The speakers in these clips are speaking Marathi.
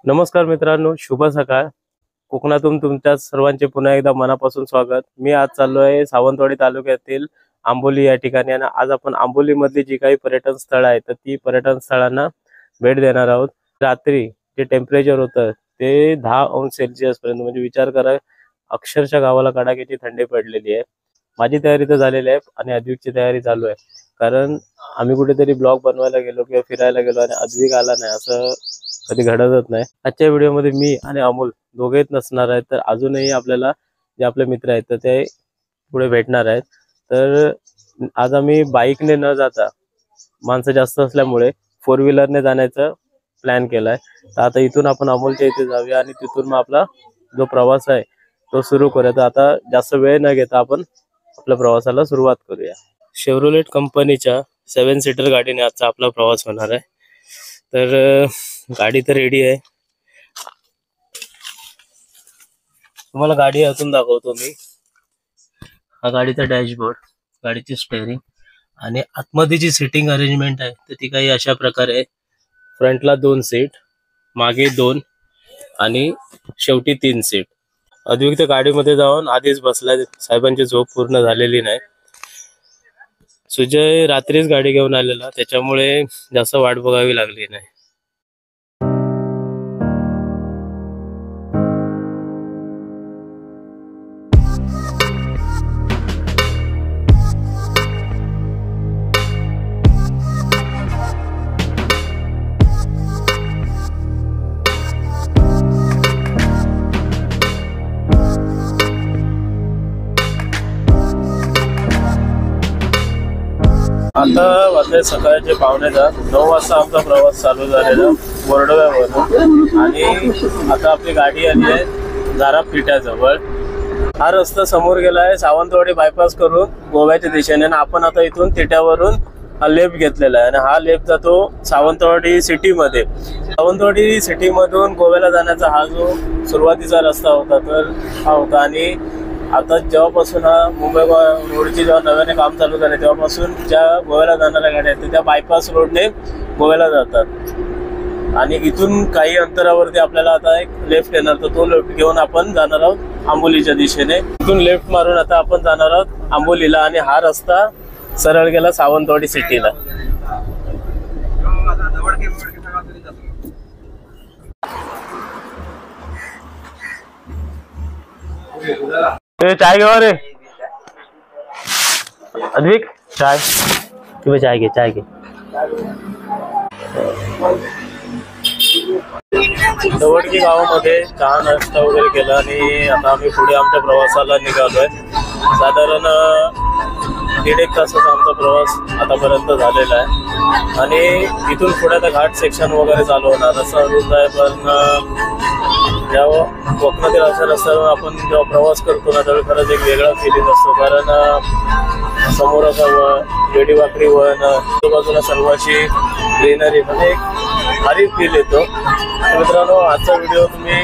नमस्कार मित्रांनो, शुभ सकाळ. कोकणातून तुमच्या सर्वांचे पुन्हा एकदा मनापासून स्वागत. मी आज चाललो आहे सावंतवाडी तालुक्यातील आंबोली या ठिकाणी आणि आज आपण आंबोली मधली जी काही पर्यटन स्थळ आहेत तर ती पर्यटन स्थळांना भेट देणार आहोत. रात्री जे टेम्परेचर होतं ते 10 अंश सेल्सिअस पर्यंत, म्हणजे विचार करा अक्षरशः गावाला कडाक्याची थंडी पडलेली आहे. माझी तयारी तर झालेली आहे आणि अद्विकची तयारी चालू आहे, कारण आम्ही कुठेतरी ब्लॉग बनवायला गेलो किंवा फिरायला गेलो आणि अद्विक आला नाही असं कधी घडतच नाही. आजच्या व्हिडिओमध्ये मी आणि अमोल दोघेच नसणार आहेत, तर अजूनही आपल्याला जे आपले मित्र आहेत तर ते पुढे भेटणार आहेत. तर आज आम्ही बाईकने न जाता, माणसं जास्त असल्यामुळे 4 व्हीलरने जाण्याचा प्लॅन केलाय. तर आता इथून आपण अमोलच्या इथे जाऊया आणि तिथून मग आपला जो प्रवास आहे तो सुरू करूया. तर आता जास्त वेळ न घेता आपण आपल्या प्रवासाला सुरुवात करूया. शेव्हरोलेट कंपनीच्या 7 सीटर गाडीने आजचा आपला प्रवास होणार आहे. तर गाडी तर रेडी आहे. तुम्हाला गाडी आतून दाखवतो मी. हा गाडीचा डॅशबोर्ड, गाडीची स्टेअरिंग आणि आतमध्ये जी सिटिंग अरेंजमेंट आहे तर ती काही अशा प्रकारे आहे. फ्रंटला 2 सीट, मागे 2 आणि शेवटी 3 सीट. अद्विक त्या गाडीमध्ये जाऊन आधीच बसलाय, साहेबांची झोप पूर्ण झालेली नाही. सुजय रात्रीच गाडी घेऊन आलेला, त्याच्यामुळे जास्त वाट बघावी लागली नाही. आता वाजले सकाळचे 9:15. 9 वाजता आमचा प्रवास चालू झालेला बोर्डव्यावरून आणि आता आपली गाडी आली आहे झारापिठाजवळ. हा रस्ता समोर गेला आहे सावंतवाडी बायपास करून गोव्याच्या दिशेने आणि आपण आता इथून तिट्यावरून हा लेफ्ट घेतलेला आहे आणि हा लेफ्ट जातो सावंतवाडी सिटीमध्ये. सावंतवाडी सिटीमधून गोव्याला जाण्याचा हा जो सुरुवातीचा रस्ता होता तर हा होता आणि आता जेव्हापासून हा मुंबई रोडची जेव्हा नव्याने काम चालू झाले तेव्हापासून ज्या गोव्याला जाणाऱ्या गाड्या आहेत त्या बायपास रोडने गोव्याला जातात आणि इथून काही अंतरावरती आपल्याला आता एक लेफ्ट येणार, तर तो लेफ्ट घेऊन आपण जाणार आहोत आंबोलीच्या दिशेने. इथून लेफ्ट मारून आता आपण जाणार आहोत आंबोलीला आणि हा रस्ता सरळ गेला सावंतवाडी सिटीला. चाय घेवा रे अद्विक, चाय तुम्ही चाय घे, चाय घे. दवडकी गावामध्ये चहा नाश्ता वगैरे केला आणि आता आम्ही पुढे आमच्या प्रवासाला निघालोय. साधारण 1.5 तासाचा आमचा प्रवास आतापर्यंत झालेला आहे आणि इथून पुढे आता घाट सेक्शन वगैरे चालू होणार असं अनुभव आहे. पण जेव्हा कोकणातील अशा रस्त्यावर आपण जेव्हा प्रवास करतो ना त्यावेळी खरंच एक वेगळा फिलिंग असतो, कारण समोर असं वेडीवाकडी वन, आजूबाजूला सर्वांची ग्रीनरी, म्हणजे एक भारी फील येतो. मित्रांनो, आजचा व्हिडिओ तुम्ही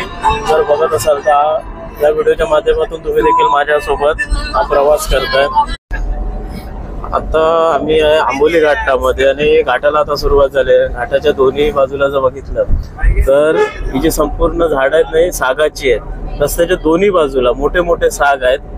जर बघत असाल तर या व्हिडिओच्या माध्यमातून तुम्ही देखील माझ्यासोबत हा प्रवास करताय. आता आम्ही आहे आंबोली घाटामध्ये आणि घाटाला आता सुरुवात झाली आहे. घाटाच्या दोन्ही बाजूला जर बघितलं तर ही जी संपूर्ण झाड आहेत नाही सागाची आहेत. रस्त्याच्या दोन्ही बाजूला मोठे मोठे साग आहेत.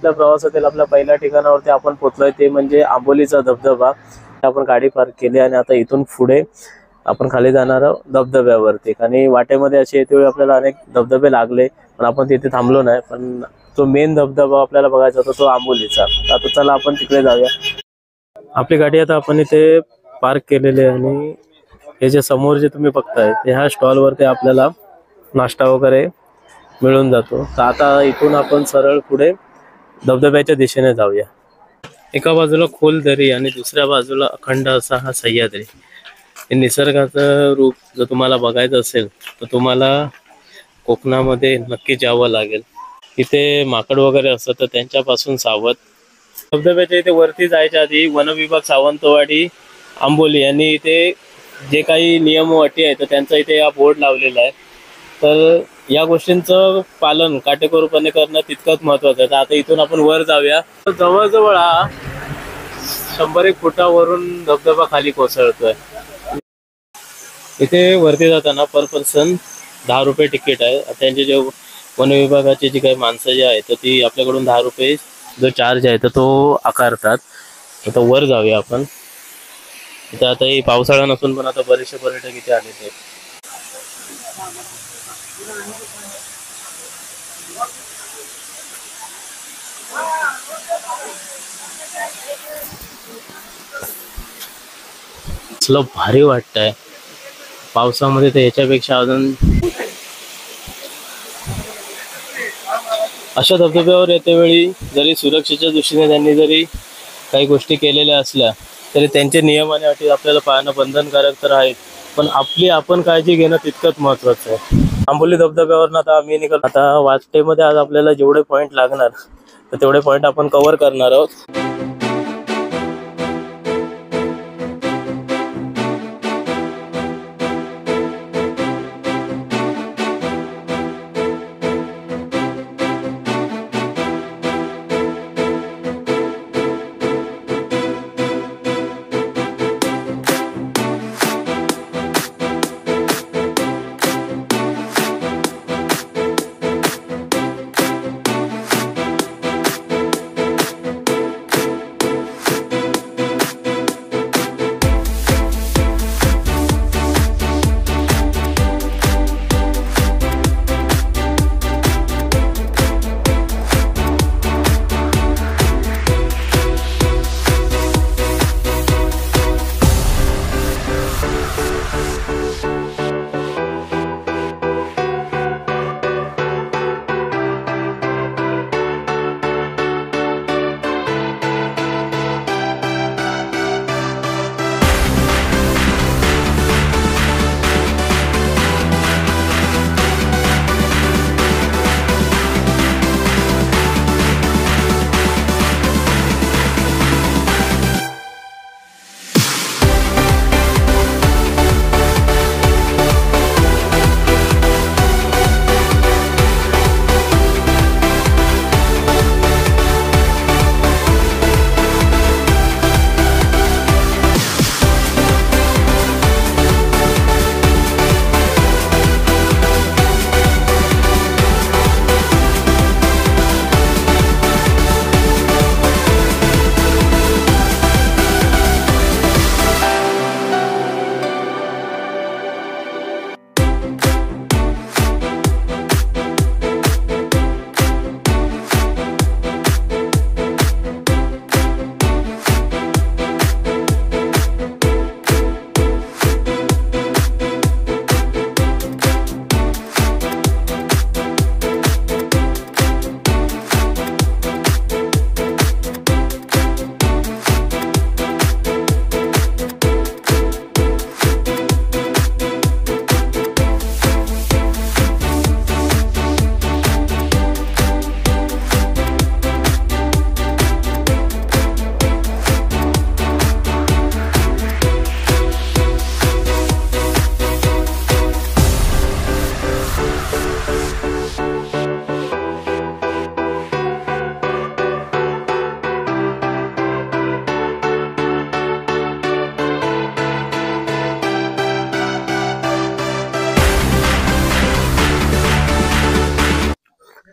आपल्या प्रवासातील आपल्या पहिल्या ठिकाणावरती आपण पोहोचलोय, ते म्हणजे आंबोलीचा धबधबा. आपण गाडी पार्क केली आणि आता इथून पुढे आपण खाली जाणार आहोत धबधब्यावरती. आणि वाटेमध्ये असे येते वेळी आपल्याला अनेक धबधबे लागले, पण आपण तिथे थांबलो नाही. पण जो मेन धबधबा आपल्याला बघायचा होता तो आंबोलीचा. आता चला आपण तिकडे जाऊया. आपली गाडी आता आपण इथे पार्क केलेली आहे आणि हे जे समोर जे तुम्ही बघताय ते ह्या स्टॉल वरती आपल्याला नाश्ता वगैरे मिळून जातो. तर आता इथून आपण सरळ पुढे धबधब्याच्या दिशेने जाऊया. एका बाजूला खोल दरी आणि दुसऱ्या बाजूला अखंड असा हा सह्याद्री. हे निसर्गाचं रूप जर तुम्हाला बघायचं असेल तर तुम्हाला कोकणामध्ये नक्की जावं लागेल. इथे माकड वगैरे असतात तर त्यांच्यापासून सावध. धबधब्याच्या इथे वरती जायच्या आधी वनविभाग सावंतवाडी आंबोली यांनी इथे जे काही नियम व अटी आहेत तर त्यांचा इथे या बोर्ड लावलेला आहे. तर या गोष्टींचं पालन काटेकोरपणे करणं तितकंच महत्वाचं आहे. तर आता इथून आपण वर जाऊया. जवळजवळ हा 100 फुटावरून धबधबा खाली कोसळतोय. इथे वरती जाताना पर पर्सन 10 रुपये तिकीट आहे. त्यांचे जे वन विभागाची जी काही माणसं जी आहेत तर ती आपल्याकडून 10 रुपये जो चार्ज आहे तर तो आकारतात. आता वर जाऊया आपण. इथे आता ही पावसाळा नसून पण आता बरेचसे पर्यटक इथे आलेले आहेत. असलं भारी वाटतंय पावसामध्ये, तर याच्यापेक्षा अजून. अशा धबधब्यावर येतेवेळी जरी सुरक्षेच्या दृष्टीने त्यांनी जरी काही गोष्टी केलेल्या असल्या तरी त्यांचे नियम आणि अटी आपल्याला पाळणं बंधनकारक तर आहे, पण आपण काळजी घेणं तितकंच महत्वाचं आहे. आंबोली धबधब्यावरून आता आम्ही निघालो. आता वाटेमध्ये आज आपल्याला जेवढे पॉईंट लागणार तर तेवढे पॉईंट आपण कव्हर करणार आहोत.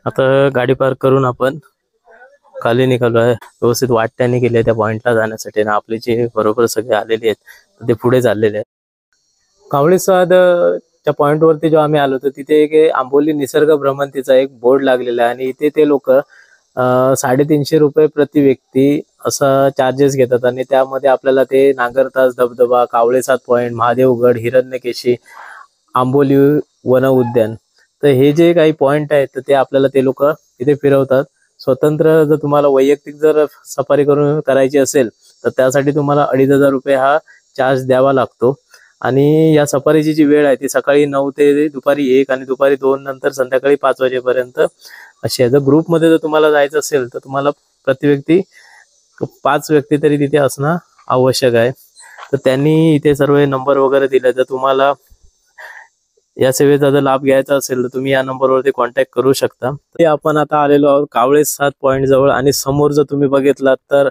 आता गाडी पार्क करून आपण खाली निघालो आहे, व्यवस्थित वाटत्याने केली आहे त्या पॉइंटला जाण्यासाठी ना. आपले जे बरोबर सगळे आलेले आहेत ते पुढे चाललेले आहेत. कावळेसाद त्या पॉइंट वरती जो आम्ही आलो होतो तिथे एक आंबोली निसर्ग भ्रमंतीचा एक बोर्ड लागलेला आहे आणि इथे ते लोक 350 रुपये प्रति व्यक्ती असा चार्जेस घेतात आणि त्यामध्ये आपल्याला ते नागरतास धबधबा, कावळेसाद पॉइंट, महादेवगड, हिरण्यकेशी, आंबोली वन उद्यान, तर हे जे काही पॉइंट आहेत तर ते आपल्याला ते लोक इथे फिरवतात. स्वतंत्र जर तुम्हाला वैयक्तिक जर सफारी करून करायची असेल तर त्यासाठी तुम्हाला 2500 रुपये हा चार्ज द्यावा लागतो. आणि या सफारीची जी वेळ आहे ती सकाळी 9 ते दुपारी 1 आणि दुपारी 2 नंतर संध्याकाळी 5 वाजेपर्यंत अशी आहे. जर ग्रुपमध्ये जर तुम्हाला जायचं असेल तर तुम्हाला प्रति व्यक्ती 5 व्यक्ती तरी तिथे असणं आवश्यक आहे. तर त्यांनी इथे सर्व नंबर वगैरे दिले. जर तुम्हाला या सेवेचा जर लाभ घ्यायचा असेल तर तुम्ही या नंबरवरती कॉन्टॅक्ट करू शकता. ते आपण आता आलेलो आहोत कावळेसाद पॉइंट जवळ आणि समोर जर तुम्ही बघितलात तर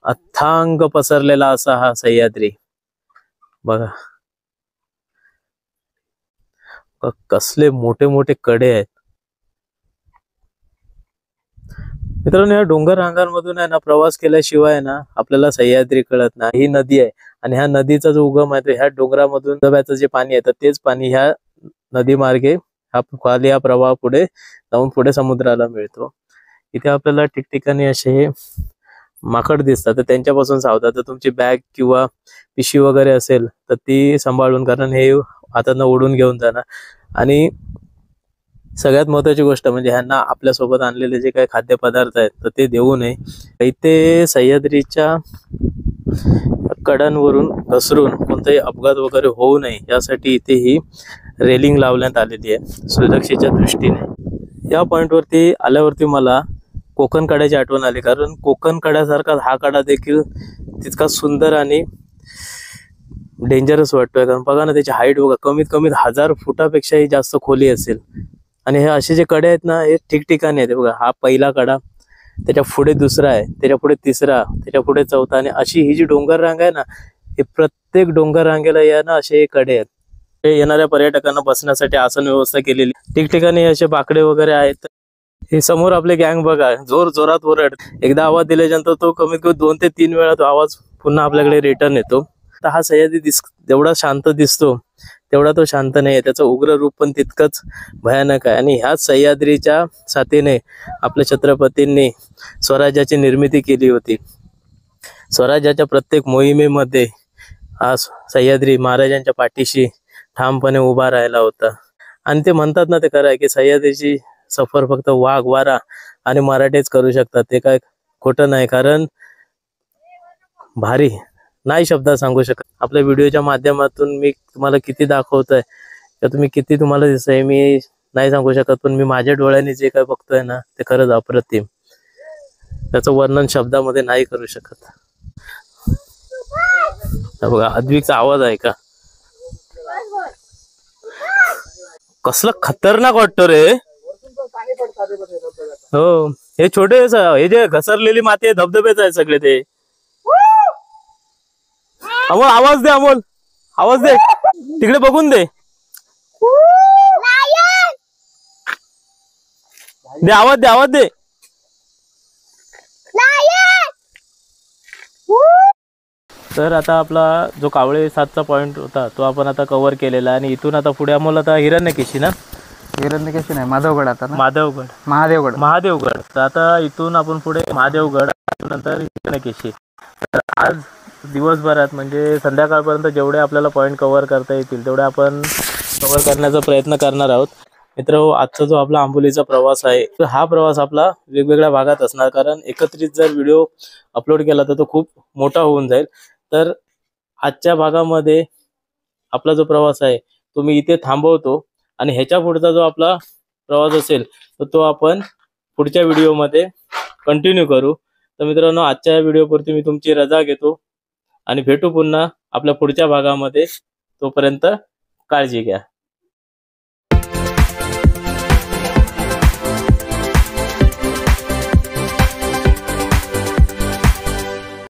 अथांग पसरलेला असा हा सह्याद्री बघा. कसले मोठे मोठे कडे आहेत मित्रांनो. या डोंगर रांगांमधून आहे ना प्रवास केल्याशिवाय ना आपल्याला सह्याद्री कळत नाही. ही नदी आहे आणि ह्या नदीचा जो उगम आहे ह्या डोंगरामधून धबधब्याचं जे पाणी आहे तर तेच पाणी ह्या नदी मार्गे खाली हा प्रवाह पुढे जाऊन पुढे समुद्राला मिळतो. इथे आपल्याला ठिकठिकाणी असे माकड दिसतात तर त्यांच्यापासून सावधान. तर तुमची बॅग किंवा पिशवी वगैरे असेल तर ती सांभाळून, कारण हे हातानं ओढून घेऊन जाणार. आणि सगळ्यात महत्वाची गोष्ट म्हणजे ह्यांना आपल्यासोबत आणलेले जे काही खाद्यपदार्थ आहेत तर ते देऊ नये. इथे सह्याद्रीच्या कडांवरून घसरून कोणताही अपघात वगैरे होऊ नये यासाठी इथे ही रेलिंग लावण्यात आलेली आहे सुरक्षेच्या दृष्टीने. या पॉइंट वरती आल्यावरती मला कोकण कड्याची आठवण आली, कारण कोकण कड्यासारखा हा कडा देखील तितका सुंदर आणि डेंजरस वाटतोय. कारण बघा ना त्याची हाईट बघा, कमीत कमी 1000 फुटापेक्षाही जास्त खोली असेल. आणि हे असे जे कडे आहेत ना हे ठिकठिकाणी आहेत. बघा हा पहिला कडा, त्याच्या पुढे दुसरा आहे, त्याच्या पुढे तिसरा, त्याच्या पुढे चौथा, आणि अशी ही जी डोंगर रांग आहे ना हे प्रत्येक डोंगर रांगेला या ना असे कडे आहेत. हे येणाऱ्या पर्यटकांना बसण्यासाठी आसन व्यवस्था केलेली. ठिकठिकाणी असे बाकडे वगैरे आहेत. हे समोर आपले गँग बघा जोर जोरात ओरड. एकदा आवाज दिल्यानंतर तो कमीत कमी 2 ते 3 वेळा तो आवाज पुन्हा आपल्याकडे रिटर्न येतो. तर हा सह्याद्री जेवढा शांत दिसतो तेवढा तो शांत नाही. त्याचं उग्र रूप पण तितकंच भयानक आहे. आणि ह्याच सह्याद्रीच्या साथीने आपल्या छत्रपतींनी स्वराज्याची निर्मिती केली होती. स्वराज्याच्या प्रत्येक मोहिमेमध्ये हा सह्याद्री महाराजांच्या पाठीशी ठामपणे उभा राहिला होता. आणि ते म्हणतात ना ते खरं आहे की सह्याद्रीची सफर फक्त वाघ, वारा आणि मराठेच करू शकतात. ते काय खोटं नाही, कारण भारी नाही शब्दात सांगू शकत. आपल्या व्हिडिओच्या माध्यमातून मी तुम्हाला किती दाखवतोय किंवा तुम्ही किती तुम्हाला दिसतंय मी नाही सांगू शकत, पण मी माझ्या डोळ्यांनी जे काय बघतोय ना ते खरंच अप्रतिम. त्याचं वर्णन शब्दामध्ये नाही करू शकत. बघा अद्विकचा आवाज आहे का, कसलं खतरनाक वाटतो रे. हो हे छोटे हे जे घसरलेली माती आहे धबधबेच आहे सगळे ते. अमोल आवाज दे, अमोल आवाज दे, तिकडे बघून दे, दे आवाज दे, आवाज दे. तर आता आपला जो कावळेसादचा पॉइंट होता तो आपण आता कव्हर केलेला आणि इथून आता पुढे अमोल आता हिरण्यकेशी ना, हिरण्यकेशी नाही माधवगड, आता माधवगड, महादेवगड. तर आता इथून आपण पुढे महादेवगड नंतर हिरण्यकेशी. तर आज दिवसभरात म्हणजे संध्याकाळपर्यंत जेवढे आपल्याला पॉइंट कव्हर करता येतील तेवढे आपण कव्हर करण्याचा प्रयत्न करणार आहोत. मित्रांनो आजचा जो आपला आंबोलीचा प्रवास आहे तर हा प्रवास आपला वेगवेगळ्या भागात असणार, कारण एकत्रित जर व्हिडिओ अपलोड केला तर तो खूप मोठा होऊन जाईल. तर आजच्या भागामध्ये आपला जो प्रवास आहे तो मी इथे थांबवतो आणि ह्याच्या पुढचा जो आपला प्रवास असेल तर तो आपण पुढच्या व्हिडिओमध्ये कंटिन्यू करू. तर मित्रांनो आजच्या व्हिडिओपुरती मी तुमची रजा घेतो आणि भेटू पुन्हा आपल्या पुढच्या भागामध्ये. तोपर्यंत काळजी घ्या.